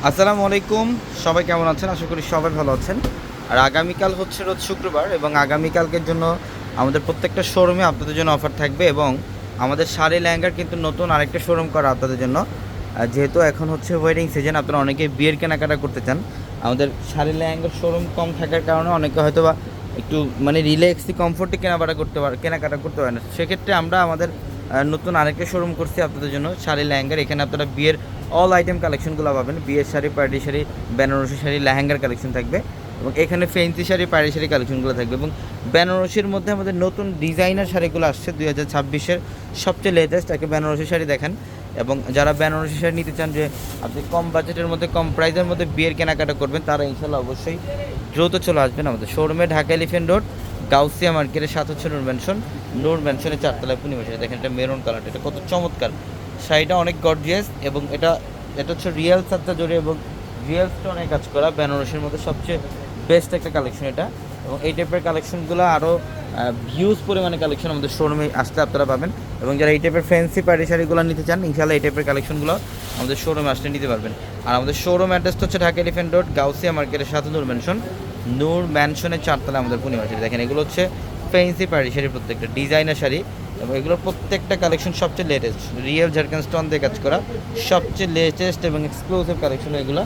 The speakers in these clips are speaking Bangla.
আসসালামু আলাইকুম, সবাই কেমন আছেন? আশা করি সবাই ভালো আছেন। আর আগামীকাল হচ্ছে রোজ শুক্রবার এবং আগামীকালকের জন্য আমাদের প্রত্যেকটা শোরুমে আপনাদের জন্য অফার থাকবে এবং আমাদের শাড়ি লেহেঙ্গার কিন্তু নতুন আরেকটা শোরুম করা আপনাদের জন্য। যেহেতু এখন হচ্ছে ওয়েডিং সিজন, আপনারা অনেকেই বিয়ের কেনাকাটা করতে চান। আমাদের শাড়ি লেহেঙ্গার শোরুম কম থাকার কারণে অনেকে হয়তো বা একটু মানে রিল্যাক্সি কমফোর্টে কেনাকাটা করতে পারে না। সেক্ষেত্রে আমরা আমাদের নতুন আরেকটা শোরুম করছি আপনাদের জন্য শাড়ি লেহেঙ্গার। এখানে আপনারা বিয়ের অল আইটেম কালেকশনগুলো পাবেন। বিয়ের শাড়ি, পার্টি শাড়ি, বেনারসি শাড়ি, লেহেঙ্গার কালেকশন থাকবে এবং এখানে ফেন্সি শাড়ি, পার্টি শাড়ি কালেকশনগুলো থাকবে এবং বেনারসির মধ্যে আমাদের নতুন ডিজাইনার শাড়িগুলো আসছে 2026-এর সবচেয়ে লেটেস্ট। একে বেনারসি শাড়ি দেখেন এবং যারা বেনারসি শাড়ি নিতে চান যে আপনি কম বাজেটের মধ্যে কম প্রাইসের মধ্যে বিয়ের কেনাকাটা করবেন, তারা ইনশাল্লাহ অবশ্যই দ্রুত চলে আসবেন আমাদের শোরুমে। ঢাকা এলিফ্যান্ট রোড, গাউসিয়া মার্কেটের সাথে হচ্ছে নূর ম্যানশনের 4তলায় পূর্ণিমা। দেখেন এটা মেরুন কালারটা, এটা কত চমৎকার শাড়িটা, অনেক গর্জিয়াস এবং এটা হচ্ছে রিয়েল সাতটা জড়ি এবং রিয়েল স্টোনে কাজ করা বেনারসির মধ্যে সবচেয়ে বেস্ট একটা কালেকশন এটা। এবং এই টাইপের কালেকশনগুলো আরও হিউজ পরিমাণে কালেকশন আমাদের শোরুমে আসলে আপনারা পাবেন এবং যারা এই টাইপের ফ্যান্সি পার্টি শাড়িগুলো নিতে চান, ইনশাআল্লাহ এই টাইপের কালেকশনগুলো আমাদের শোরুমে আসলে নিতে পারবেন। আর আমাদের শোরুম অ্যাড্রেসটা হচ্ছে ঢাকা এলিফ্যান্ট রোড, গাউসিয়া মার্কেটের সাথে নূর ম্যানশনের 4তলায় আমাদের পূর্ণিমা শাড়ি। দেখেন এগুলো হচ্ছে ফ্যান্সি পার্টি শাড়ি, প্রত্যেকটা ডিজাইনার শাড়ি এবং এগুলোর প্রত্যেকটা কালেকশন সবচেয়ে লেটেস্ট, রিয়েল ঝাড়খান্ড স্টোন দিয়ে কাজ করা সবচেয়ে লেটেস্ট এবং এক্সক্লুসিভ কালেকশন এগুলো।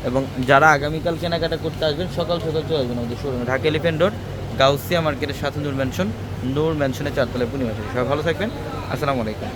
এবং যারা আগামীকাল কেনাকাটা করতে আসবেন সকাল সকাল চলে আসবেন আমাদের শোরুমে, ঢাকা এলিফ্যান্ট রোড, গাউসিয়া মার্কেটের সাথে নূর ম্যানশনের 4তলায় পূর্ণিমা শাড়ি। সবাই ভালো থাকবেন, আসসালামু আলাইকুম।